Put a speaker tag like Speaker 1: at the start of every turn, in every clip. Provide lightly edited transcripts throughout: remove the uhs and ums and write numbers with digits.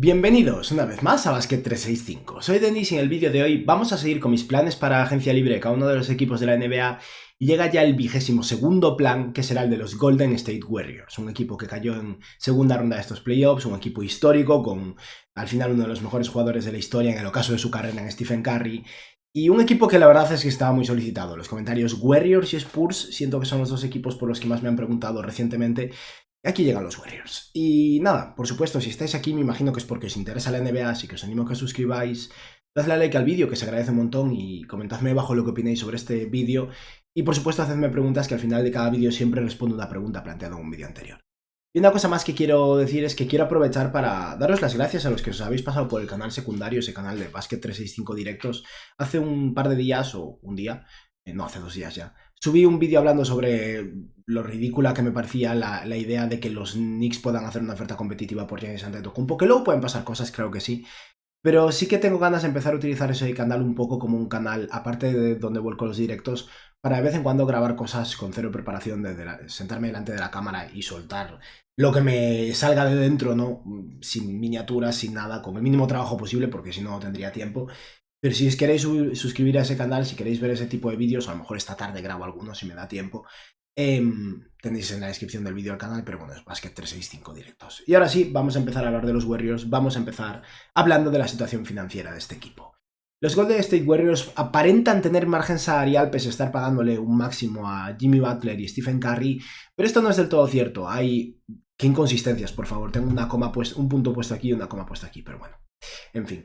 Speaker 1: Bienvenidos una vez más a Basket 365. Soy Denis y en el vídeo de hoy vamos a seguir con mis planes para agencia libre cada uno de los equipos de la NBA y llega ya el 22º plan, que será el de los Golden State Warriors, un equipo que cayó en segunda ronda de estos playoffs, un equipo histórico con al final uno de los mejores jugadores de la historia en el ocaso de su carrera en Stephen Curry. Y un equipo que la verdad es que estaba muy solicitado. Los comentarios Warriors y Spurs siento que son los dos equipos por los que más me han preguntado recientemente. Aquí llegan los Warriors. Y nada, por supuesto, si estáis aquí me imagino que es porque os interesa la NBA, así que os animo a que os suscribáis, dadle a like al vídeo, que se agradece un montón, y comentadme abajo lo que opináis sobre este vídeo. Y por supuesto, hacedme preguntas, que al final de cada vídeo siempre respondo una pregunta planteada en un vídeo anterior. Y una cosa más que quiero decir es que quiero aprovechar para daros las gracias a los que os habéis pasado por el canal secundario, ese canal de Basket 365 directos, hace un par de días, o un día, no, hace 2 días ya. Subí un vídeo hablando sobre lo ridícula que me parecía la idea de que los Knicks puedan hacer una oferta competitiva por Giannis Antetokounmpo, que luego pueden pasar cosas, claro que sí, pero sí que tengo ganas de empezar a utilizar ese canal un poco como un canal, aparte de donde vuelco los directos, para de vez en cuando grabar cosas con cero preparación, sentarme delante de la cámara y soltar lo que me salga de dentro, ¿no? Sin miniaturas, sin nada, con el mínimo trabajo posible, porque si no, no tendría tiempo. Pero si os queréis suscribir a ese canal, si queréis ver ese tipo de vídeos, a lo mejor esta tarde grabo algunos si me da tiempo, tenéis en la descripción del vídeo el canal, pero bueno, es Basket 365 directos. Y ahora sí, vamos a empezar a hablar de los Warriors, vamos a empezar hablando de la situación financiera de este equipo. Los Golden State Warriors aparentan tener margen salarial pese a estar pagándole un máximo a Jimmy Butler y Stephen Curry, pero esto no es del todo cierto. Hay... ¡Qué inconsistencias, por favor! Tengo una coma un punto puesto aquí y una coma puesta aquí, pero bueno. En fin.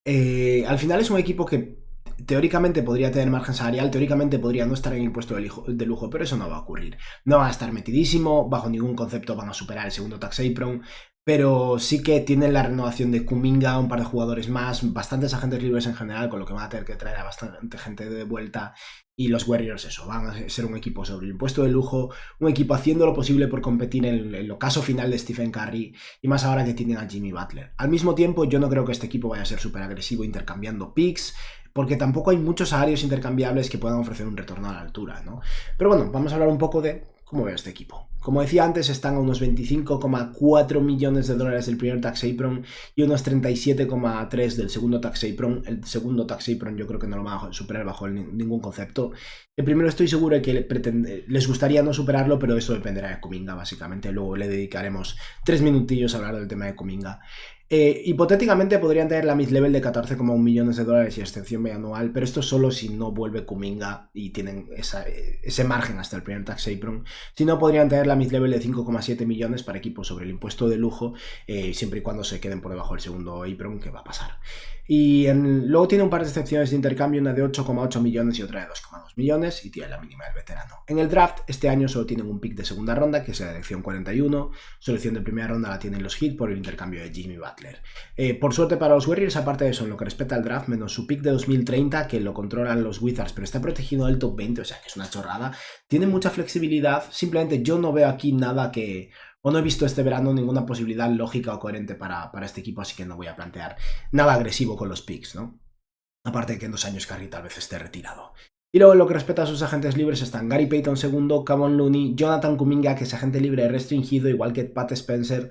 Speaker 1: Al final es un equipo que teóricamente podría tener margen salarial, teóricamente podría no estar en el puesto de lujo, pero eso no va a ocurrir. No van a estar metidísimo, bajo ningún concepto van a superar el segundo tax apron, pero sí que tienen la renovación de Kuminga, un par de jugadores más, bastantes agentes libres en general, con lo que van a tener que traer a bastante gente de vuelta. Y los Warriors, eso, van a ser un equipo sobre el puesto de lujo, un equipo haciendo lo posible por competir en el ocaso final de Stephen Curry, y más ahora que tienen a Jimmy Butler. Al mismo tiempo, yo no creo que este equipo vaya a ser súper agresivo intercambiando picks, porque tampoco hay muchos salarios intercambiables que puedan ofrecer un retorno a la altura, ¿no? Pero bueno, vamos a hablar un poco de cómo veo este equipo. Como decía antes, están a unos 25,4 millones de dólares del primer tax apron y unos 37,3 del segundo tax apron. El segundo tax apron yo creo que no lo van a superar bajo ningún concepto. El primero estoy seguro de que les gustaría no superarlo, pero eso dependerá de Kuminga, básicamente. Luego le dedicaremos 3 minutillos a hablar del tema de Kuminga. Hipotéticamente podrían tener la mid-level de 14,1 millones de dólares y extensión anual, pero esto solo si no vuelve Kuminga y tienen ese margen hasta el primer tax apron. Si no, podrían tener la mid-level de 5,7 millones para equipos sobre el impuesto de lujo, siempre y cuando se queden por debajo del segundo apron, que va a pasar. Y luego tiene un par de excepciones de intercambio, una de 8,8 millones y otra de 2,2 millones, y tiene la mínima del veterano. En el draft, este año solo tienen un pick de segunda ronda, que es la elección 41. Selección de primera ronda la tienen los Heat por el intercambio de Jimmy Butler. Por suerte para los Warriors, aparte de eso, en lo que respecta al draft, menos su pick de 2030, que lo controlan los Wizards, pero está protegido del top 20, o sea que es una chorrada. Tiene mucha flexibilidad, simplemente yo no veo aquí nada que... O no he visto este verano ninguna posibilidad lógica o coherente para este equipo, así que no voy a plantear nada agresivo con los picks, ¿no? Aparte de que en 2 años Curry tal vez esté retirado. Y luego en lo que respecta a sus agentes libres están Gary Payton segundo, Kevon Looney, Jonathan Kuminga, que es agente libre restringido, igual que Pat Spencer,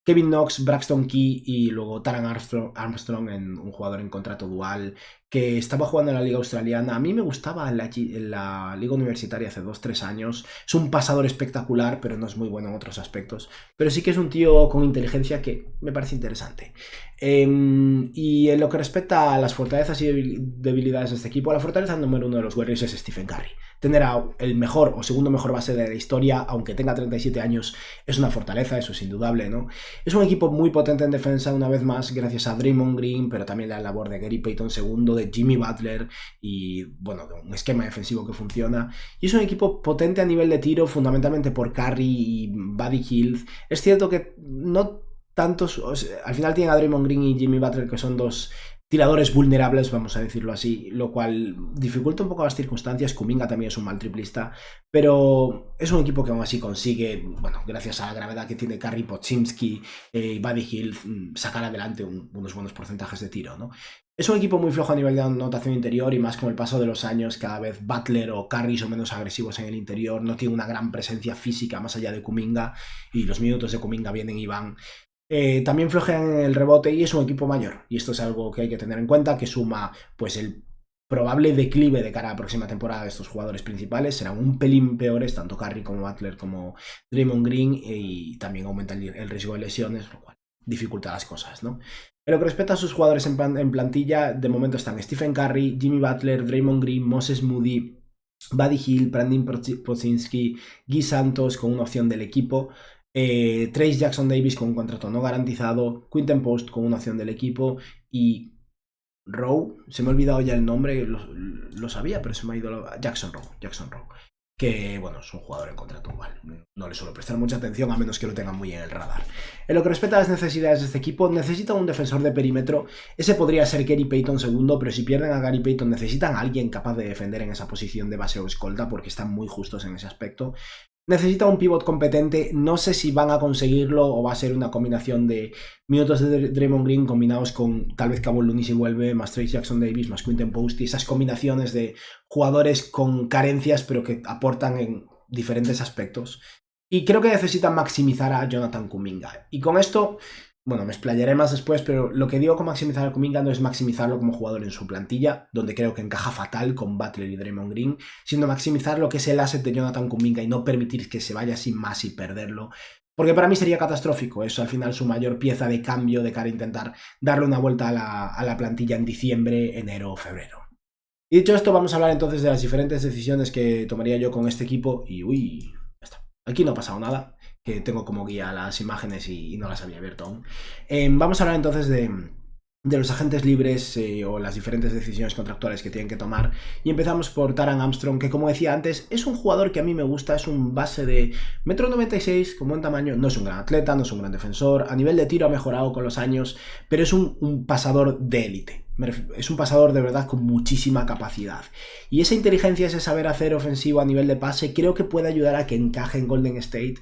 Speaker 1: Kevin Knox, Braxton Key y luego Taran Armstrong, en un jugador en contrato dual que estaba jugando en la liga australiana. A mí me gustaba en la liga universitaria hace 2-3 años. Es un pasador espectacular, pero no es muy bueno en otros aspectos. Pero sí que es un tío con inteligencia que me parece interesante. Y en lo que respecta a las fortalezas y debilidades de este equipo, la fortaleza número 1 de los Warriors es Stephen Curry. Tener a el mejor o segundo mejor base de la historia, aunque tenga 37 años, es una fortaleza, eso es indudable, ¿no? Es un equipo muy potente en defensa, una vez más, gracias a Draymond Green, pero también la labor de Gary Payton II, de Jimmy Butler y, bueno, de un esquema defensivo que funciona. Y es un equipo potente a nivel de tiro, fundamentalmente por Curry y Buddy Hield. Es cierto que no tantos... O sea, al final tienen a Draymond Green y Jimmy Butler, que son dos tiradores vulnerables, vamos a decirlo así, lo cual dificulta un poco las circunstancias. Kuminga también es un mal triplista, pero es un equipo que aún así consigue, bueno, gracias a la gravedad que tiene Curry, Podziemski y Buddy Hield, sacar adelante unos buenos porcentajes de tiro, ¿no? Es un equipo muy flojo a nivel de anotación interior y más con el paso de los años, cada vez Butler o Curry son menos agresivos en el interior, no tiene una gran presencia física más allá de Kuminga y los minutos de Kuminga vienen y van. También flojean en el rebote y es un equipo mayor. Y esto es algo que hay que tener en cuenta, que suma pues el probable declive de cara a la próxima temporada de estos jugadores principales. Serán un pelín peores, tanto Curry como Butler como Draymond Green, y también aumenta el riesgo de lesiones, lo cual dificulta las cosas, ¿no? En lo que respecta a sus jugadores en plantilla, de momento están Stephen Curry, Jimmy Butler, Draymond Green, Moses Moody, Buddy Hield, Brandon Podziemski, Guy Santos con una opción del equipo, Trayce Jackson-Davis con un contrato no garantizado, Quinten Post con una opción del equipo y Rowe, se me ha olvidado ya el nombre, lo sabía, pero se me ha ido Jackson Rowe, que bueno, es un jugador en contrato igual, no le suelo prestar mucha atención a menos que lo tenga muy en el radar. En lo que respecta a las necesidades de este equipo, necesita un defensor de perímetro. Ese podría ser Gary Payton segundo, pero si pierden a Gary Payton necesitan a alguien capaz de defender en esa posición de base o escolta, porque están muy justos en ese aspecto. Necesita un pivot competente, no sé si van a conseguirlo o va a ser una combinación de minutos de Draymond Green combinados con tal vez Kevon Looney si vuelve, más Trayce Jackson-Davis, más Quinten Post, y esas combinaciones de jugadores con carencias pero que aportan en diferentes aspectos. Y creo que necesitan maximizar a Jonathan Kuminga. Y con esto, bueno, me explayaré más después, pero lo que digo con maximizar a Kuminga no es maximizarlo como jugador en su plantilla, donde creo que encaja fatal con Butler y Draymond Green, sino maximizar lo que es el asset de Jonathan Kuminga y no permitir que se vaya sin más y perderlo. Porque para mí sería catastrófico. Eso al final su mayor pieza de cambio de cara a intentar darle una vuelta a la plantilla en diciembre, enero o febrero. Y dicho esto, vamos a hablar entonces de las diferentes decisiones que tomaría yo con este equipo. Y uy, ya está. Aquí no ha pasado nada, que tengo como guía las imágenes y no las había abierto aún. Vamos a hablar entonces de los agentes libres o las diferentes decisiones contractuales que tienen que tomar. Y empezamos por Taran Armstrong, que como decía antes, es un jugador que a mí me gusta, es un base de 1,96 m, con buen tamaño, no es un gran atleta, no es un gran defensor, a nivel de tiro ha mejorado con los años, pero es un pasador de élite. Es un pasador de verdad con muchísima capacidad. Y esa inteligencia, ese saber hacer ofensivo a nivel de pase, creo que puede ayudar a que encaje en Golden State.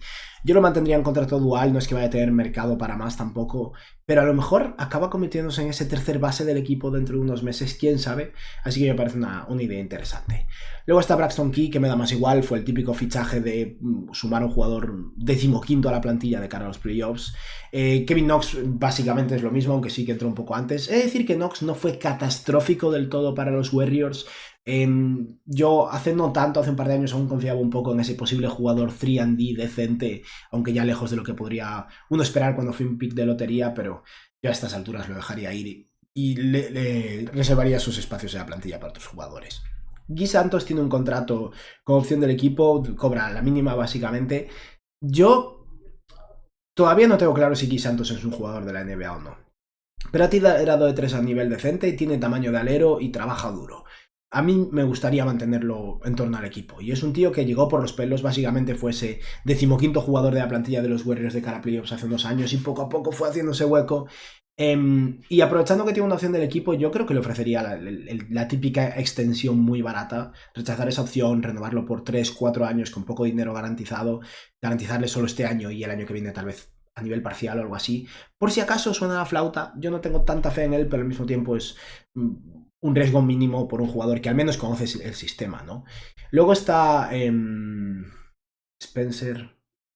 Speaker 1: Yo lo mantendría en contrato dual, no es que vaya a tener mercado para más tampoco, pero a lo mejor acaba convirtiéndose en ese tercer base del equipo dentro de unos meses, quién sabe. Así que me parece una idea interesante. Luego está Braxton Key, que me da más igual, fue el típico fichaje de sumar un jugador 15º a la plantilla de cara a los playoffs. Kevin Knox básicamente es lo mismo, aunque sí que entró un poco antes. Es decir, que Knox no fue catastrófico del todo para los Warriors. Yo hace un par de años aún confiaba un poco en ese posible jugador 3&D decente, aunque ya lejos de lo que podría uno esperar cuando fue un pick de lotería, pero yo a estas alturas lo dejaría ir y le reservaría sus espacios en la plantilla para otros jugadores. Guy Santos tiene un contrato con opción del equipo, cobra la mínima básicamente. Yo todavía no tengo claro si Guy Santos es un jugador de la NBA o no, pero ha tirado de 3 a nivel decente y tiene tamaño de alero y trabaja duro. A mí me gustaría mantenerlo en torno al equipo. Y es un tío que llegó por los pelos, básicamente fue ese 15º jugador de la plantilla de los Warriors de cara a playoffs hace 2 años y poco a poco fue haciéndose hueco. Y aprovechando que tiene una opción del equipo, yo creo que le ofrecería la típica extensión muy barata, rechazar esa opción, renovarlo por 3-4 años con poco dinero garantizado, garantizarle solo este año y el año que viene tal vez a nivel parcial o algo así. Por si acaso suena la flauta, yo no tengo tanta fe en él, pero al mismo tiempo es un riesgo mínimo por un jugador que al menos conoce el sistema, ¿no? Luego está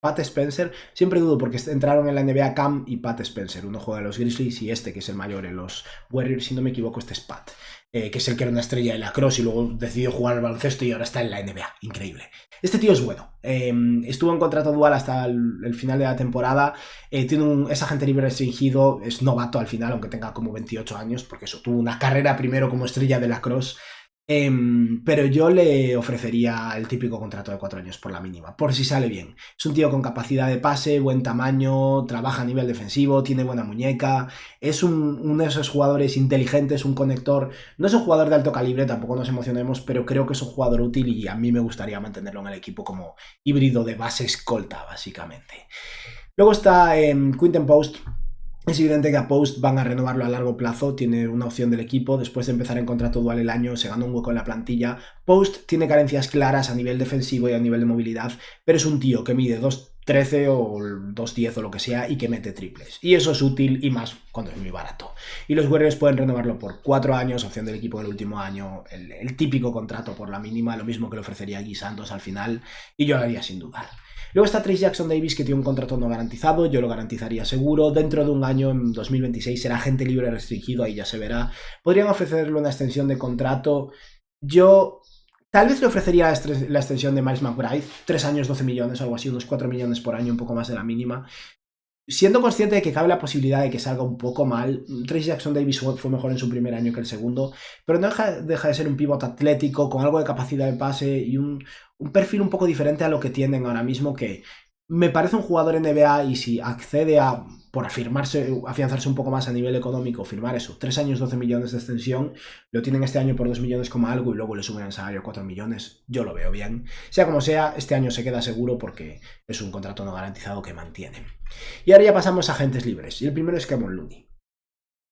Speaker 1: Pat Spencer, siempre dudo porque entraron en la NBA Cam y Pat Spencer, uno juega en los Grizzlies y este que es el mayor en los Warriors, si no me equivoco este es Pat, que es el que era una estrella de lacrosse y luego decidió jugar al baloncesto y ahora está en la NBA, increíble. Este tío es bueno, estuvo en contrato dual hasta el final de la temporada, tiene es agente libre restringido, es novato al final, aunque tenga como 28 años, porque eso, tuvo una carrera primero como estrella de lacrosse. Pero yo le ofrecería el típico contrato de 4 años por la mínima, por si sale bien. Es un tío con capacidad de pase, buen tamaño, trabaja a nivel defensivo, tiene buena muñeca, es uno de esos jugadores inteligentes, un conector. No es un jugador de alto calibre, tampoco nos emocionemos, pero creo que es un jugador útil y a mí me gustaría mantenerlo en el equipo como híbrido de base escolta, básicamente. Luego está Quinten Post. Es evidente que a Post van a renovarlo a largo plazo, tiene una opción del equipo, después de empezar en contrato dual el año, se gana un hueco en la plantilla. Post tiene carencias claras a nivel defensivo y a nivel de movilidad, pero es un tío que mide 2'13 o 2'10 o lo que sea y que mete triples. Y eso es útil y más cuando es muy barato. Y los Warriors pueden renovarlo por 4 años, opción del equipo del último año, el típico contrato por la mínima, lo mismo que le ofrecería Guy Santos al final, y yo lo haría sin dudar. Luego está Trayce Jackson-Davis, que tiene un contrato no garantizado, yo lo garantizaría seguro. Dentro de un año, en 2026, será agente libre restringido, ahí ya se verá. Podrían ofrecerle una extensión de contrato. Yo tal vez le ofrecería la extensión de Miles McBride, 3 años, 12 millones, algo así, unos 4 millones por año, un poco más de la mínima. Siendo consciente de que cabe la posibilidad de que salga un poco mal, Trayce Jackson-Davis fue mejor en su primer año que el segundo, pero no deja de ser un pívot atlético, con algo de capacidad de pase y un perfil un poco diferente a lo que tienen ahora mismo, que me parece un jugador NBA y si accede a, por afianzarse un poco más a nivel económico, firmar eso, 3 años, 12 millones de extensión, lo tienen este año por 2 millones como algo y luego le suben el salario a 4 millones, yo lo veo bien. Sea como sea, este año se queda seguro porque es un contrato no garantizado que mantienen. Y ahora ya pasamos a agentes libres, y el primero es Kevon Looney.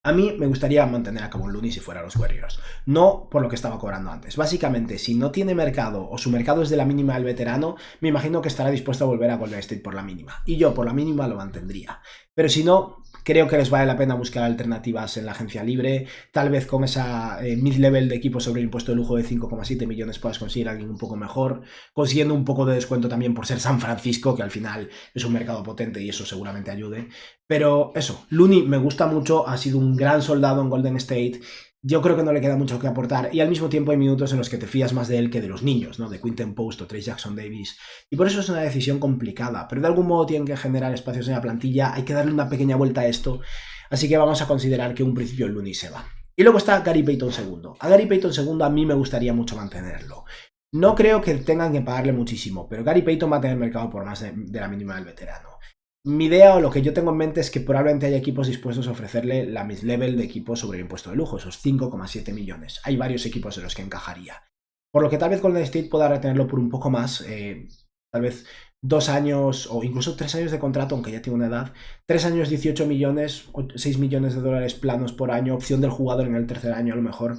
Speaker 1: A mí me gustaría mantener a Kevon Looney si fuera los Warriors, no por lo que estaba cobrando antes. Básicamente, si no tiene mercado o su mercado es de la mínima del veterano, me imagino que estará dispuesto a volver a Golden State por la mínima. Y yo por la mínima lo mantendría. Pero si no, creo que les vale la pena buscar alternativas en la agencia libre. Tal vez con esa mid-level de equipo sobre el impuesto de lujo de 5,7 millones puedas conseguir a alguien un poco mejor, consiguiendo un poco de descuento también por ser San Francisco, que al final es un mercado potente y eso seguramente ayude. Pero eso, Looney me gusta mucho, ha sido un gran soldado en Golden State. Yo creo que no le queda mucho que aportar y al mismo tiempo hay minutos en los que te fías más de él que de los niños, ¿no? De Quinton Post o Trayce Jackson-Davis. Y por eso es una decisión complicada, pero de algún modo tienen que generar espacios en la plantilla, hay que darle una pequeña vuelta a esto, así que vamos a considerar que un principio Looney se va. Y luego está Gary Payton II. A Gary Payton II a mí me gustaría mucho mantenerlo. No creo que tengan que pagarle muchísimo, pero Gary Payton va a tener mercado por más de la mínima del veterano. Mi idea o lo que yo tengo en mente es que probablemente haya equipos dispuestos a ofrecerle la mid-level de equipos sobre el impuesto de lujo, esos 5,7 millones. Hay varios equipos en los que encajaría. Por lo que tal vez Golden State pueda retenerlo por un poco más, tal vez 2 años o incluso 3 años de contrato, aunque ya tiene una edad. 3 años, 18 millones, 6 millones de dólares planos por año, opción del jugador en el tercer año a lo mejor.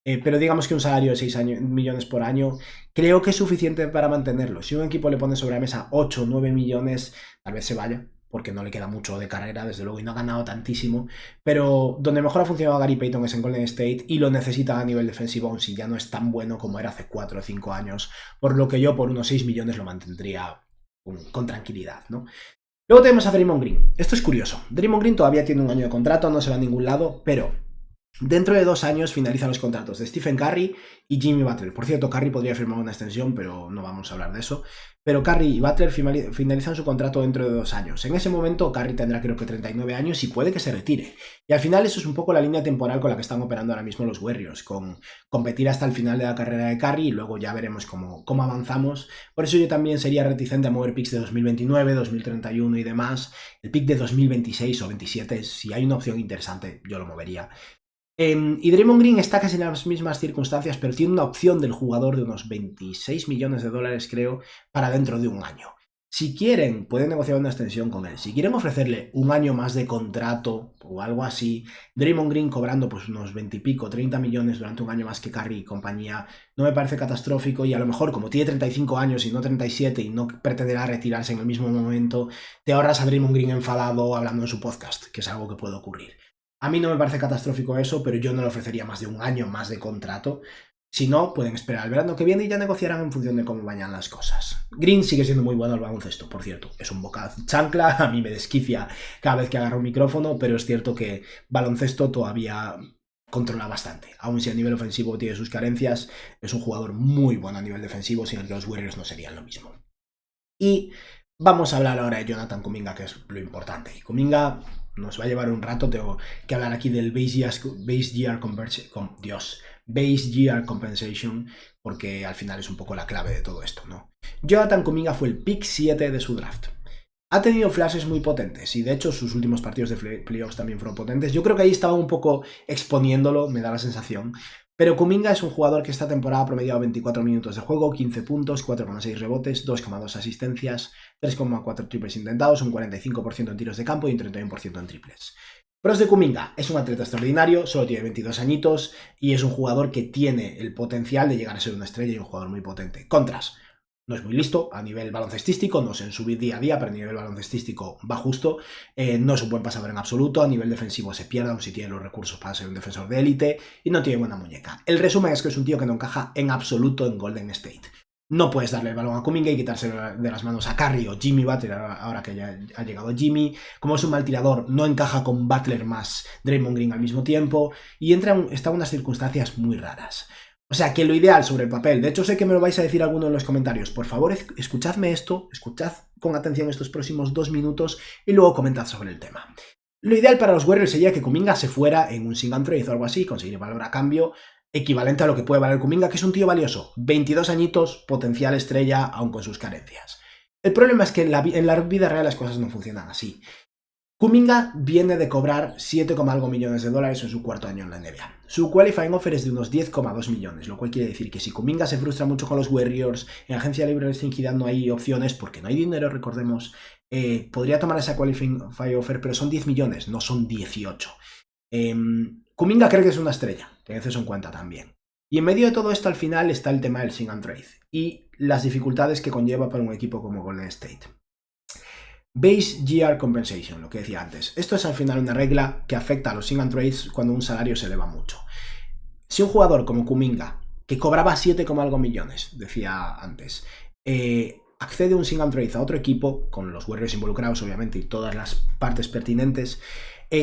Speaker 1: Pero digamos que un salario de 6 millones por año creo que es suficiente para mantenerlo. Si un equipo le pone sobre la mesa 8 o 9 millones, tal vez se vaya, porque no le queda mucho de carrera, desde luego, y no ha ganado tantísimo. Pero donde mejor ha funcionado Gary Payton es en Golden State y lo necesita a nivel defensivo, aun si ya no es tan bueno como era hace 4 o 5 años, por lo que yo por unos 6 millones lo mantendría con tranquilidad, ¿no? Luego tenemos a Draymond Green. Esto es curioso. Draymond Green todavía tiene un año de contrato, no se va a ningún lado, pero dentro de 2 años finalizan los contratos de Stephen Curry y Jimmy Butler. Por cierto, Curry podría firmar una extensión, pero no vamos a hablar de eso. Pero Curry y Butler finalizan su contrato dentro de 2 años. En ese momento Curry tendrá creo que 39 años y puede que se retire. Y al final eso es un poco la línea temporal con la que están operando ahora mismo los Warriors, con competir hasta el final de la carrera de Curry y luego ya veremos cómo avanzamos. Por eso yo también sería reticente a mover picks de 2029, 2031 y demás. El pick de 2026 o 27, si hay una opción interesante, yo lo movería. Y Draymond Green está casi en las mismas circunstancias, pero tiene una opción del jugador de unos 26 millones de dólares, creo, para dentro de un año. Si quieren, pueden negociar una extensión con él. Si quieren ofrecerle un año más de contrato o algo así, Draymond Green cobrando pues unos 20 y pico, 30 millones durante un año más que Curry y compañía, no me parece catastrófico y a lo mejor como tiene 35 años y no 37 y no pretenderá retirarse en el mismo momento, te ahorras a Draymond Green enfadado hablando en su podcast, que es algo que puede ocurrir. A mí no me parece catastrófico eso, pero yo no le ofrecería más de un año más de contrato. Si no, pueden esperar el verano que viene y ya negociarán en función de cómo vayan las cosas. Green sigue siendo muy bueno al baloncesto, por cierto. Es un bocaz chancla, a mí me desquicia cada vez que agarro un micrófono, pero es cierto que baloncesto todavía controla bastante. Aun si a nivel ofensivo tiene sus carencias, es un jugador muy bueno a nivel defensivo, sin el que los Warriors no serían lo mismo. Y vamos a hablar ahora de Jonathan Kuminga, que es lo importante. Y Kuminga nos va a llevar un rato, tengo que hablar aquí del Base Year Compensation, porque al final es un poco la clave de todo esto, ¿no? Jonathan Kuminga fue el pick 7 de su draft. Ha tenido flashes muy potentes y de hecho sus últimos partidos de playoffs también fueron potentes. Yo creo que ahí estaba un poco exponiéndolo, me da la sensación. Pero Kuminga es un jugador que esta temporada ha promediado 24 minutos de juego, 15 puntos, 4,6 rebotes, 2,2 asistencias, 3,4 triples intentados, un 45% en tiros de campo y un 31% en triples. Pros de Kuminga: es un atleta extraordinario, solo tiene 22 añitos y es un jugador que tiene el potencial de llegar a ser una estrella y un jugador muy potente. Contras: no es muy listo a nivel baloncestístico, no sé en su día a día, pero a nivel baloncestístico va justo. No es un buen pasador en absoluto, a nivel defensivo se pierde, aun si tiene los recursos para ser un defensor de élite, y no tiene buena muñeca. El resumen es que es un tío que no encaja en absoluto en Golden State. No puedes darle el balón a Kuminga y quitárselo de las manos a Curry o Jimmy Butler, ahora que ya ha llegado Jimmy. Como es un mal tirador, no encaja con Butler más Draymond Green al mismo tiempo, y está en unas circunstancias muy raras. O sea, que lo ideal sobre el papel, de hecho sé que me lo vais a decir alguno en los comentarios, por favor escuchadme esto, escuchad con atención estos próximos 2 minutos y luego comentad sobre el tema. Lo ideal para los Warriors sería que Kuminga se fuera en un sing and trade o algo así, conseguir valor a cambio equivalente a lo que puede valer Kuminga, que es un tío valioso, 22 añitos, potencial estrella, aun con sus carencias. El problema es que en la vida real las cosas no funcionan así. Kuminga viene de cobrar 7, algo millones de dólares en su cuarto año en la NBA. Su qualifying offer es de unos 10,2 millones, lo cual quiere decir que si Kuminga se frustra mucho con los Warriors, en agencia libre restringida no hay opciones porque no hay dinero, recordemos, podría tomar esa qualifying offer, pero son 10 millones, no son 18. Kuminga cree que es una estrella, tened eso en cuenta también. Y en medio de todo esto al final está el tema del sing and trade y las dificultades que conlleva para un equipo como Golden State. Base Year Compensation, lo que decía antes. Esto es al final una regla que afecta a los sing and trades cuando un salario se eleva mucho. Si un jugador como Kuminga, que cobraba 7, algo millones, decía antes, accede a un sing and trade a otro equipo, con los Warriors involucrados obviamente y todas las partes pertinentes,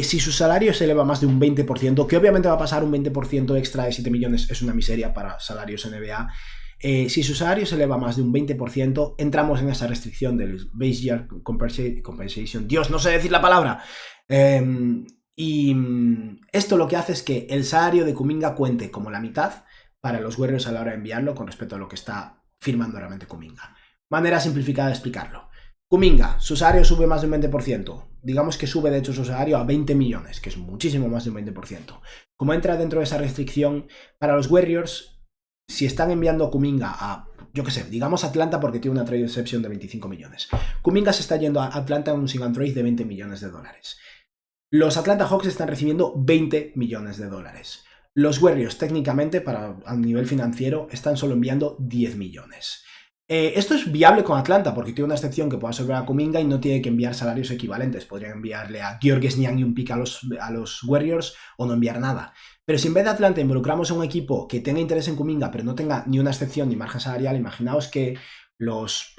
Speaker 1: si su salario se eleva más de un 20%, que obviamente va a pasar un 20% extra de 7 millones, es una miseria para salarios NBA. Si su salario se eleva más de un 20%, entramos en esa restricción del Base Year Compensation. Dios, no sé decir la palabra. Y esto lo que hace es que el salario de Kuminga cuente como la mitad para los Warriors a la hora de enviarlo con respecto a lo que está firmando realmente Kuminga. Manera simplificada de explicarlo. Kuminga, su salario sube más de un 20%. Digamos que sube de hecho su salario a 20 millones, que es muchísimo más de un 20%. Como entra dentro de esa restricción, para los Warriors, si están enviando a Kuminga a, yo qué sé, digamos Atlanta porque tiene una trade exception de 25 millones. Kuminga se está yendo a Atlanta en un sing and trade de 20 millones de dólares. Los Atlanta Hawks están recibiendo 20 millones de dólares. Los Warriors técnicamente, a nivel financiero, están solo enviando 10 millones. Esto es viable con Atlanta porque tiene una excepción que pueda absorber a Kuminga y no tiene que enviar salarios equivalentes. Podrían enviarle a Georges Niang y un pick a los Warriors o no enviar nada. Pero si en vez de Atlanta involucramos a un equipo que tenga interés en Kuminga pero no tenga ni una excepción ni margen salarial, imaginaos que los...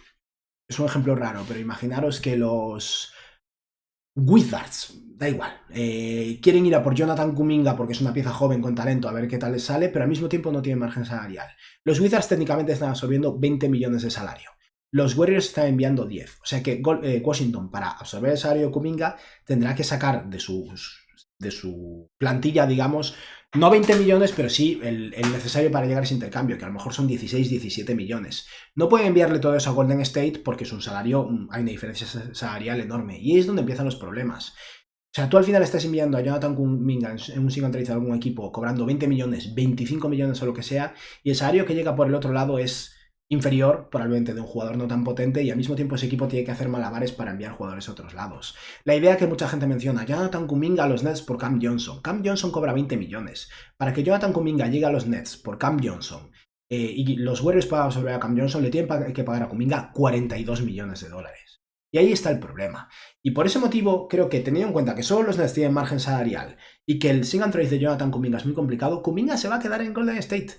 Speaker 1: Es un ejemplo raro, pero imaginaros que los Wizards, da igual, quieren ir a por Jonathan Kuminga porque es una pieza joven con talento a ver qué tal les sale, pero al mismo tiempo no tienen margen salarial. Los Wizards técnicamente están absorbiendo 20 millones de salario. Los Warriors están enviando 10. O sea que Washington, para absorber el salario de Kuminga, tendrá que sacar de su plantilla, digamos, no 20 millones, pero sí el necesario para llegar a ese intercambio, que a lo mejor son 16, 17 millones. No pueden enviarle todo eso a Golden State porque es un salario, hay una diferencia salarial enorme. Y es donde empiezan los problemas. O sea, tú al final estás enviando a Jonathan Kuminga en un sing and trade a algún equipo cobrando 20 millones, 25 millones o lo que sea, y el salario que llega por el otro lado es inferior probablemente de un jugador no tan potente y al mismo tiempo ese equipo tiene que hacer malabares para enviar jugadores a otros lados. La idea que mucha gente menciona, Jonathan Kuminga a los Nets por Cam Johnson. Cam Johnson cobra 20 millones. Para que Jonathan Kuminga llegue a los Nets por Cam Johnson y los Warriors puedan absorber a Cam Johnson, le tienen que pagar a Kuminga 42 millones de dólares. Y ahí está el problema. Y por ese motivo, creo que teniendo en cuenta que solo los Nets tienen margen salarial y que el sing and trade de Jonathan Kuminga es muy complicado, Kuminga se va a quedar en Golden State.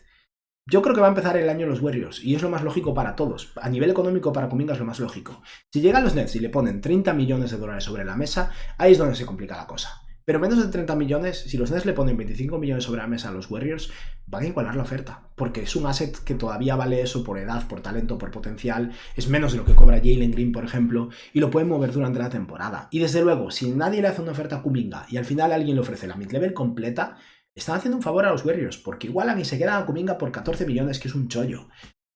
Speaker 1: Yo creo que va a empezar el año los Warriors y es lo más lógico para todos. A nivel económico para Kuminga es lo más lógico. Si llegan los Nets y le ponen 30 millones de dólares sobre la mesa, ahí es donde se complica la cosa. Pero menos de 30 millones, si los Nets le ponen 25 millones sobre la mesa a los Warriors, van a igualar la oferta. Porque es un asset que todavía vale eso por edad, por talento, por potencial. Es menos de lo que cobra Jalen Green, por ejemplo, y lo pueden mover durante la temporada. Y desde luego, si nadie le hace una oferta a Kuminga y al final alguien le ofrece la mid-level completa, están haciendo un favor a los Warriors, porque igualan y se quedan a Kuminga por 14 millones, que es un chollo.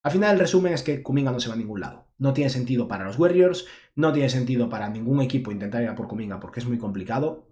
Speaker 1: Al final el resumen es que Kuminga no se va a ningún lado. No tiene sentido para los Warriors, no tiene sentido para ningún equipo intentar ir a por Kuminga porque es muy complicado,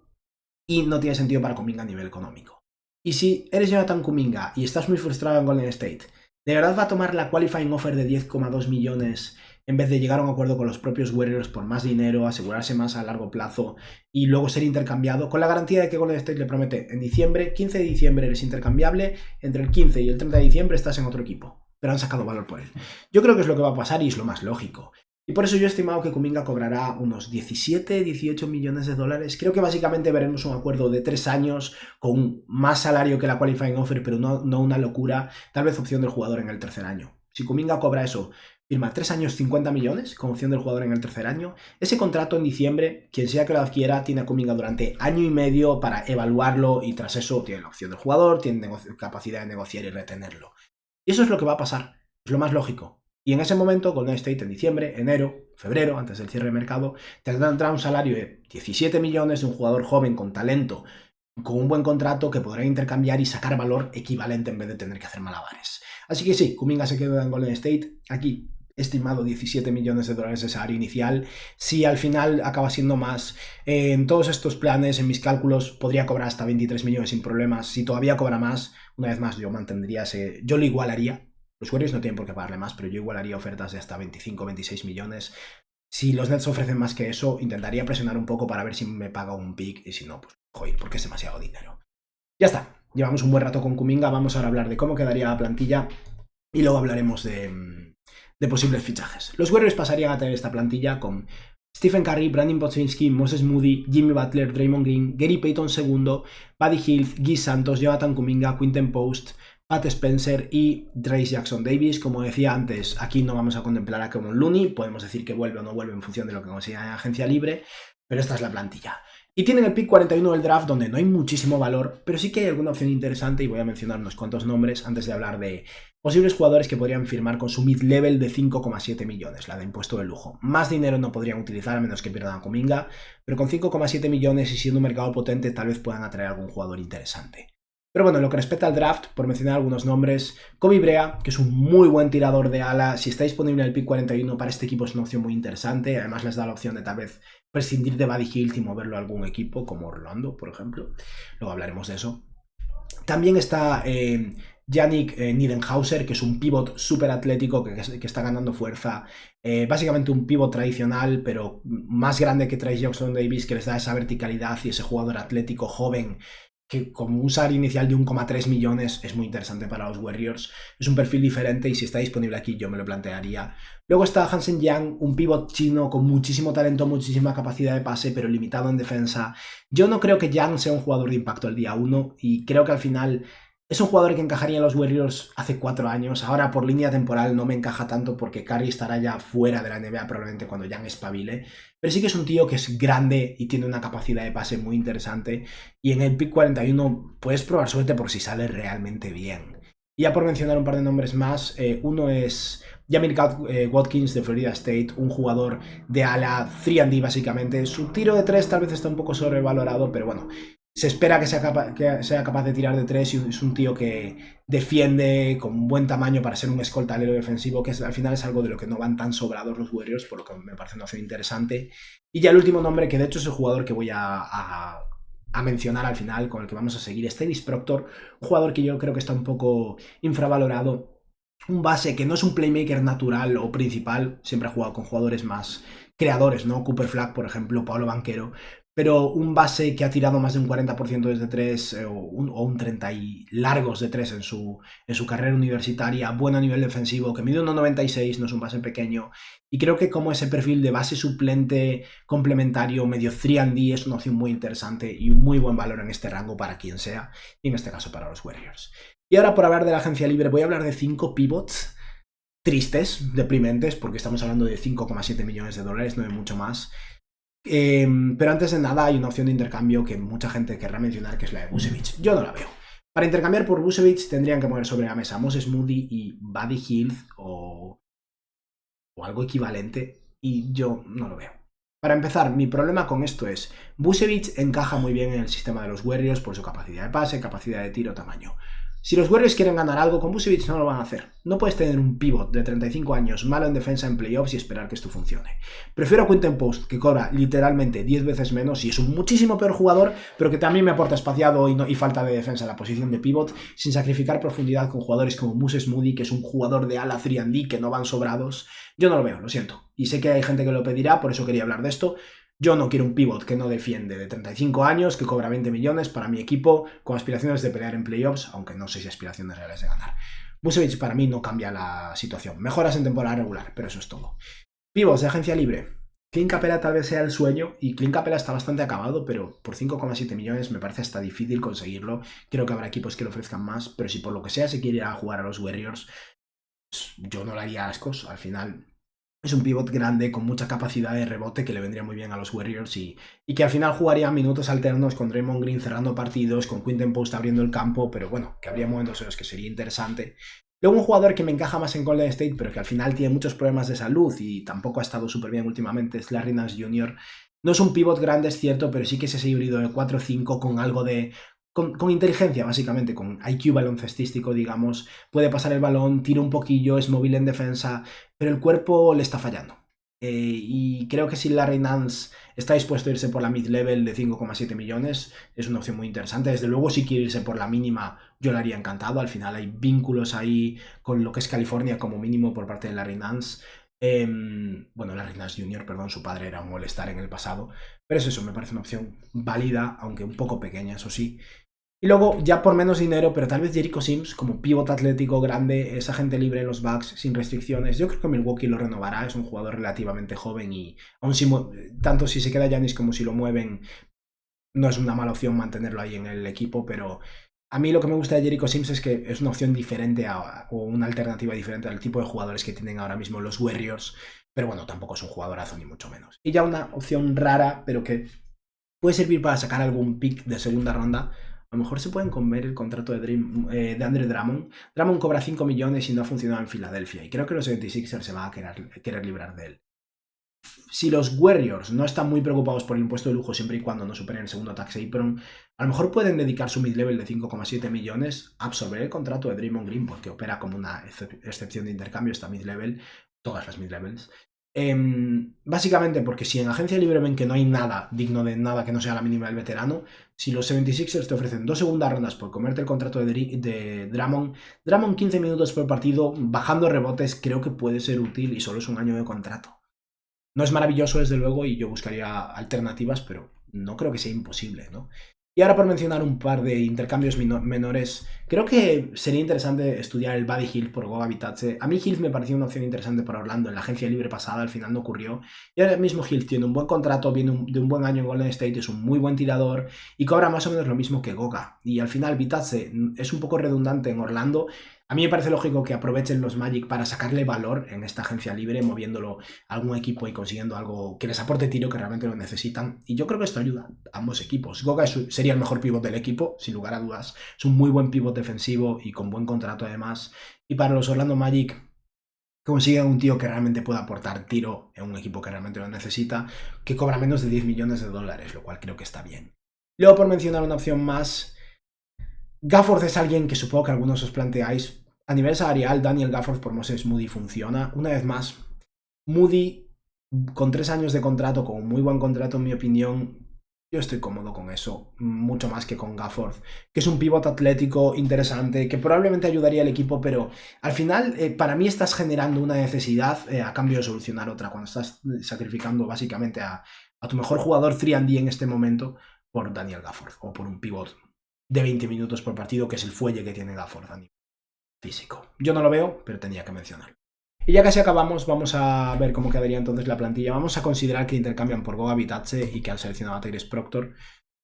Speaker 1: y no tiene sentido para Kuminga a nivel económico. Y si eres Jonathan Kuminga y estás muy frustrado en Golden State, ¿de verdad va a tomar la qualifying offer de 10,2 millones en vez de llegar a un acuerdo con los propios Warriors por más dinero, asegurarse más a largo plazo y luego ser intercambiado, con la garantía de que Golden State le promete en diciembre, 15 de diciembre eres intercambiable, entre el 15 y el 30 de diciembre estás en otro equipo, pero han sacado valor por él? Yo creo que es lo que va a pasar y es lo más lógico. Y por eso yo he estimado que Kuminga cobrará unos 17, 18 millones de dólares. Creo que básicamente veremos un acuerdo de 3 años con más salario que la qualifying offer, pero no una locura. Tal vez opción del jugador en el tercer año. Si Kuminga cobra eso, firma 3 años 50 millones con opción del jugador en el tercer año, ese contrato en diciembre, quien sea que lo adquiera, tiene a Kuminga durante año y medio para evaluarlo y tras eso tiene la opción del jugador, tiene capacidad de negociar y retenerlo. Y eso es lo que va a pasar, es lo más lógico. Y en ese momento, Golden State en diciembre, enero, febrero, antes del cierre de mercado, tendrá un salario de 17 millones de un jugador joven con talento, con un buen contrato que podrá intercambiar y sacar valor equivalente en vez de tener que hacer malabares. Así que sí, Kuminga se queda en Golden State. Aquí, estimado 17 millones de dólares de salario inicial. Si al final acaba siendo más, en todos estos planes, en mis cálculos, podría cobrar hasta 23 millones sin problemas. Si todavía cobra más, una vez más, yo mantendría ese, yo lo igualaría. Los Warriors no tienen por qué pagarle más, pero yo igualaría ofertas de hasta 25 o 26 millones. Si los Nets ofrecen más que eso, intentaría presionar un poco para ver si me paga un pick y si no, pues joder, porque es demasiado dinero. Ya está, llevamos un buen rato con Kuminga, vamos ahora a hablar de cómo quedaría la plantilla y luego hablaremos de posibles fichajes. Los Warriors pasarían a tener esta plantilla con Stephen Curry, Brandon Podziemski, Moses Moody, Jimmy Butler, Draymond Green, Gary Payton II, Buddy Hield, Guy Santos, Jonathan Kuminga, Quinten Post, Pat Spencer y Trayce Jackson-Davis. Como decía antes, aquí no vamos a contemplar a Kevon Looney, podemos decir que vuelve o no vuelve en función de lo que consiga en agencia libre, pero esta es la plantilla. Y tienen el pick 41 del draft, donde no hay muchísimo valor, pero sí que hay alguna opción interesante y voy a mencionar unos cuantos nombres antes de hablar de posibles jugadores que podrían firmar con su mid-level de 5,7 millones, la de impuesto de lujo. Más dinero no podrían utilizar a menos que pierdan a Kuminga, pero con 5,7 millones y siendo un mercado potente tal vez puedan atraer a algún jugador interesante. Pero bueno, en lo que respecta al draft, por mencionar algunos nombres, Kobe Brea, que es un muy buen tirador de ala, si está disponible en el pick 41 para este equipo es una opción muy interesante, además les da la opción de tal vez prescindir de Buddy Hield y moverlo a algún equipo, como Orlando, por ejemplo. Luego hablaremos de eso. También está Yannick Nidenhauser, que es un pivot súper atlético que está ganando fuerza. Básicamente un pivot tradicional, pero más grande que Trayce Jackson-Davis, que les da esa verticalidad y ese jugador atlético joven que como un salario inicial de 1,3 millones es muy interesante para los Warriors. Es un perfil diferente y si está disponible aquí yo me lo plantearía. Luego está Hansen Yang, un pivot chino con muchísimo talento, muchísima capacidad de pase, pero limitado en defensa. Yo no creo que Yang sea un jugador de impacto el día 1 y creo que al final es un jugador que encajaría en los Warriors hace 4 años. Ahora por línea temporal no me encaja tanto porque Curry estará ya fuera de la NBA probablemente cuando Yang espabile. Pero sí que es un tío que es grande y tiene una capacidad de pase muy interesante. Y en el pick 41 puedes probar suerte por si sale realmente bien. Y ya por mencionar un par de nombres más, uno es Jamir Watkins de Florida State, un jugador de ala 3&D básicamente. Su tiro de 3 tal vez está un poco sobrevalorado, pero bueno, se espera que sea capaz de tirar de 3 y es un tío que defiende con un buen tamaño para ser un escoltalero defensivo, que al final es algo de lo que no van tan sobrados los Warriors, por lo que me parece una opción interesante. Y ya el último nombre, que de hecho es el jugador que voy a mencionar al final, con el que vamos a seguir, es Dennis Proctor, un jugador que yo creo que está un poco infravalorado, un base que no es un playmaker natural o principal, siempre ha jugado con jugadores más creadores, ¿no? Cooper Flag, por ejemplo, Pablo Banquero, pero un base que ha tirado más de un 40% desde 3 o un 30 y largos de 3 en su carrera universitaria, bueno a nivel defensivo, que mide 1,96, no es un base pequeño, y creo que como ese perfil de base suplente complementario medio 3&D es una opción muy interesante y un muy buen valor en este rango para quien sea, y en este caso para los Warriors. Y ahora por hablar de la agencia libre voy a hablar de 5 pivots tristes, deprimentes, porque estamos hablando de 5,7 millones de dólares, no de mucho más. Pero antes de nada hay una opción de intercambio que mucha gente querrá mencionar, que es la de Vucevic. Yo no la veo. Para intercambiar por Vucevic tendrían que poner sobre la mesa Moses Moody y Buddy Hield o algo equivalente y yo no lo veo. Para empezar, mi problema con esto es Vucevic encaja muy bien en el sistema de los Warriors por su capacidad de pase, capacidad de tiro, tamaño. Si los Warriors quieren ganar algo con Vucevic no lo van a hacer. No puedes tener un pivot de 35 años malo en defensa en playoffs y esperar que esto funcione. Prefiero a Quinten Post, que cobra literalmente 10 veces menos y es un muchísimo peor jugador, pero que también me aporta espaciado y falta de defensa en la posición de pivot, sin sacrificar profundidad con jugadores como Moses Moody, que es un jugador de ala 3&D que no van sobrados. Yo no lo veo, lo siento. Y sé que hay gente que lo pedirá, por eso quería hablar de esto. Yo no quiero un pivot que no defiende de 35 años, que cobra 20 millones para mi equipo, con aspiraciones de pelear en playoffs, aunque no sé si aspiraciones reales de ganar. Vucevic para mí no cambia la situación. Mejoras en temporada regular, pero eso es todo. Pivots de agencia libre. Clint Capela tal vez sea el sueño, y Clint Capela está bastante acabado, pero por 5,7 millones me parece hasta difícil conseguirlo. Creo que habrá equipos que le ofrezcan más, pero si por lo que sea se quiere ir a jugar a los Warriors, yo no le haría ascos. Al final es un pivot grande con mucha capacidad de rebote que le vendría muy bien a los Warriors y que al final jugaría minutos alternos con Draymond Green cerrando partidos, con Quinton Post abriendo el campo, pero bueno, que habría momentos en los que sería interesante. Luego un jugador que me encaja más en Golden State, pero que al final tiene muchos problemas de salud y tampoco ha estado súper bien últimamente, es Larry Nance Jr. No es un pivot grande, es cierto, pero sí que es ese híbrido de 4-5 con algo de... Con inteligencia, básicamente, con IQ baloncestístico, digamos. Puede pasar el balón, tira un poquillo, es móvil en defensa, pero el cuerpo le está fallando. Y creo que si Larry Nance está dispuesto a irse por la mid-level de 5,7 millones, es una opción muy interesante. Desde luego, si quiere irse por la mínima, yo lo haría encantado. Al final hay vínculos ahí con lo que es California como mínimo por parte de Larry Nance. Bueno, Larry Nance Jr., perdón, su padre era un All-Star en el pasado. Pero es eso, me parece una opción válida, aunque un poco pequeña, eso sí. Y luego, ya por menos dinero, pero tal vez Jericho Sims, como pívot atlético grande, es agente libre en los Bucks, sin restricciones. Yo creo que Milwaukee lo renovará, es un jugador relativamente joven y aún si tanto si se queda Giannis como si lo mueven, no es una mala opción mantenerlo ahí en el equipo, pero a mí lo que me gusta de Jericho Sims es que es una opción diferente o una alternativa diferente al tipo de jugadores que tienen ahora mismo los Warriors, pero bueno, tampoco es un jugadorazo ni mucho menos. Y ya una opción rara, pero que puede servir para sacar algún pick de segunda ronda. A lo mejor se pueden comer el contrato de Andre Drummond. Drummond cobra 5 millones y no ha funcionado en Filadelfia. Y creo que los 76ers se van a querer librar de él. Si los Warriors no están muy preocupados por el impuesto de lujo siempre y cuando no superen el segundo tax apron, a lo mejor pueden dedicar su mid-level de 5,7 millones a absorber el contrato de Draymond Green porque opera como una excepción de intercambio esta mid-level, todas las mid-levels. Básicamente porque si en agencia libre ven que no hay nada digno de nada que no sea la mínima del veterano, si los 76ers te ofrecen 2 segundas rondas por comerte el contrato de Drummond 15 minutos por partido, bajando rebotes, creo que puede ser útil y solo es un año de contrato. No es maravilloso, desde luego, y yo buscaría alternativas, pero no creo que sea imposible, ¿no? Y ahora por mencionar un par de intercambios menores, creo que sería interesante estudiar el Buddy Hield por Goga Bitadze. A mí Hield me pareció una opción interesante para Orlando en la agencia libre pasada, al final no ocurrió. Y ahora mismo Hield tiene un buen contrato, viene de un buen año en Golden State, es un muy buen tirador y cobra más o menos lo mismo que Goga. Y al final Bitadze es un poco redundante en Orlando. A mí me parece lógico que aprovechen los Magic para sacarle valor en esta agencia libre, moviéndolo a algún equipo y consiguiendo algo que les aporte tiro que realmente lo necesitan. Y yo creo que esto ayuda a ambos equipos. Goga sería el mejor pívot del equipo, sin lugar a dudas. Es un muy buen pívot defensivo y con buen contrato además. Y para los Orlando Magic, consiguen un tío que realmente pueda aportar tiro en un equipo que realmente lo necesita, que cobra menos de 10 millones de dólares, lo cual creo que está bien. Luego, por mencionar una opción más, Gafford es alguien que supongo que algunos os planteáis. A nivel salarial, Daniel Gafford por Moses Moody funciona. Una vez más, Moody con 3 años de contrato, con un muy buen contrato en mi opinión, yo estoy cómodo con eso, mucho más que con Gafford, que es un pívot atlético interesante, que probablemente ayudaría al equipo, pero al final para mí estás generando una necesidad a cambio de solucionar otra, cuando estás sacrificando básicamente a tu mejor jugador 3&D en este momento por Daniel Gafford o por un pívot de 20 minutos por partido, que es el fuelle que tiene Gafford a nivel físico. Yo no lo veo, pero tenía que mencionarlo. Y ya casi acabamos, vamos a ver cómo quedaría entonces la plantilla. Vamos a considerar que intercambian por Goga Bitadze y que han seleccionado a Tyrese Proctor,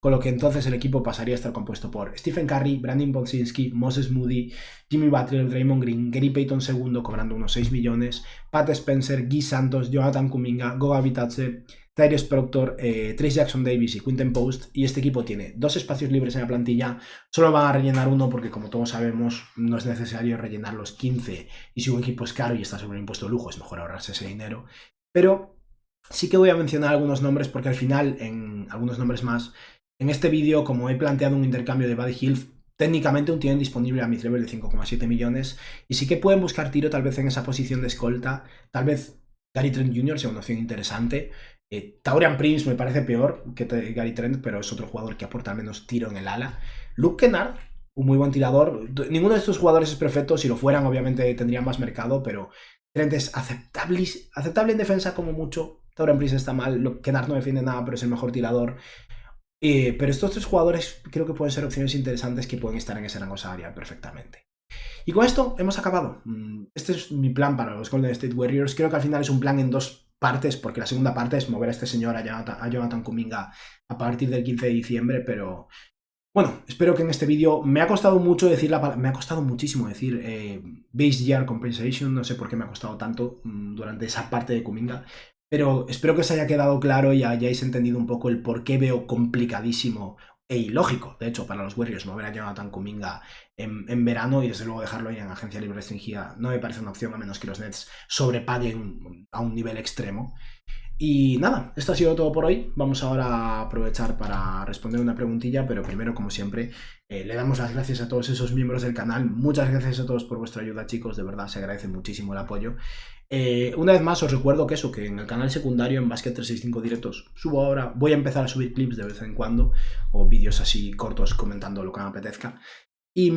Speaker 1: con lo que entonces el equipo pasaría a estar compuesto por Stephen Curry, Brandon Podzinski, Moses Moody, Jimmy Butler, Draymond Green, Gary Payton II cobrando unos 6 millones, Pat Spencer, Guy Santos, Jonathan Kuminga, Goga Bitadze, Tyrese Proctor, Trace Jackson Davis y Quinton Post. Y este equipo tiene 2 espacios libres en la plantilla. Solo van a rellenar uno porque, como todos sabemos, no es necesario rellenar los 15. Y si un equipo es caro y está sobre el impuesto de lujo, es mejor ahorrarse ese dinero. Pero sí que voy a mencionar algunos nombres porque al final, en algunos nombres más, en este vídeo, como he planteado un intercambio de Buddy Hield, técnicamente un tienen disponible a mid-level de 5,7 millones. Y sí que pueden buscar tiro tal vez en esa posición de escolta. Tal vez Gary Trent Jr. sea una opción interesante. Taurean Prince me parece peor que Gary Trent, pero es otro jugador que aporta al menos tiro en el ala. Luke Kennard, un muy buen tirador. Ninguno de estos jugadores es perfecto. Si lo fueran, obviamente tendrían más mercado, pero Trent es aceptable en defensa como mucho. Taurean Prince está mal. Kennard no defiende nada, pero es el mejor tirador. Pero estos 3 jugadores creo que pueden ser opciones interesantes que pueden estar en ese rango salarial perfectamente. Y con esto hemos acabado. Este es mi plan para los Golden State Warriors. Creo que al final es un plan en 2 partes, porque la segunda parte es mover a este señor, a Jonathan Kuminga, a partir del 15 de diciembre, pero Bueno, espero que en este vídeo me ha costado mucho decir la palabra, me ha costado muchísimo decir Base Year Compensation, no sé por qué me ha costado tanto durante esa parte de Kuminga, pero espero que os haya quedado claro y hayáis entendido un poco el por qué veo complicadísimo e ilógico, de hecho, para los Warriors no ver a Jonathan Kuminga en verano y desde luego dejarlo ahí en agencia libre restringida no me parece una opción a menos que los Nets sobrepaguen a un nivel extremo. Y nada, esto ha sido todo por hoy. Vamos ahora a aprovechar para responder una preguntilla, pero primero, como siempre, le damos las gracias a todos esos miembros del canal. Muchas gracias a todos por vuestra ayuda, chicos. De verdad, se agradece muchísimo el apoyo. Una vez más, os recuerdo que en el canal secundario, en Basket 365 Directos, subo ahora, voy a empezar a subir clips de vez en cuando, o vídeos así cortos comentando lo que me apetezca. Y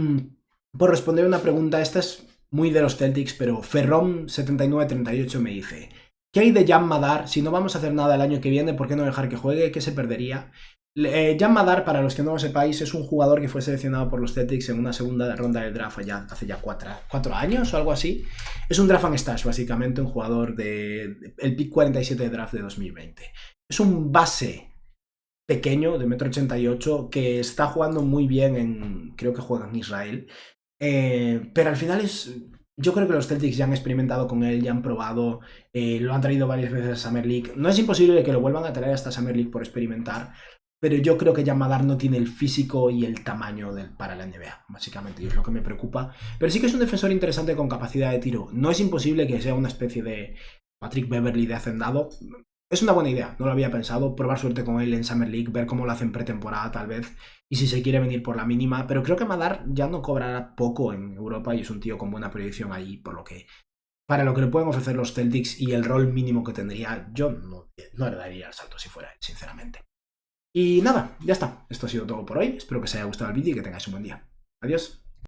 Speaker 1: por responder una pregunta, esta es muy de los Celtics, pero Ferrom7938 me dice: ¿qué hay de Jan Madar? Si no vamos a hacer nada el año que viene, ¿por qué no dejar que juegue? ¿Qué se perdería? Jan Madar, para los que no lo sepáis, es un jugador que fue seleccionado por los Celtics en una segunda ronda del draft hace ya 4 años o algo así. Es un draft and stash, básicamente, un jugador el pick 47 de draft de 2020. Es un base pequeño, de 1,88 m, que está jugando muy bien creo que juega en Israel. Pero al final yo creo que los Celtics ya han experimentado con él, ya han probado, lo han traído varias veces a Summer League. No es imposible que lo vuelvan a traer hasta Summer League por experimentar, pero yo creo que Jan Madar no tiene el físico y el tamaño para la NBA, básicamente, y es lo que me preocupa. Pero sí que es un defensor interesante con capacidad de tiro. No es imposible que sea una especie de Patrick Beverley de hacendado. Es una buena idea, no lo había pensado, probar suerte con él en Summer League, ver cómo lo hace en pretemporada tal vez, y si se quiere venir por la mínima, pero creo que Madar ya no cobrará poco en Europa y es un tío con buena proyección allí, por lo que, para lo que le pueden ofrecer los Celtics y el rol mínimo que tendría, yo no le daría el salto si fuera él, sinceramente. Y nada, ya está, esto ha sido todo por hoy, espero que os haya gustado el vídeo y que tengáis un buen día. Adiós.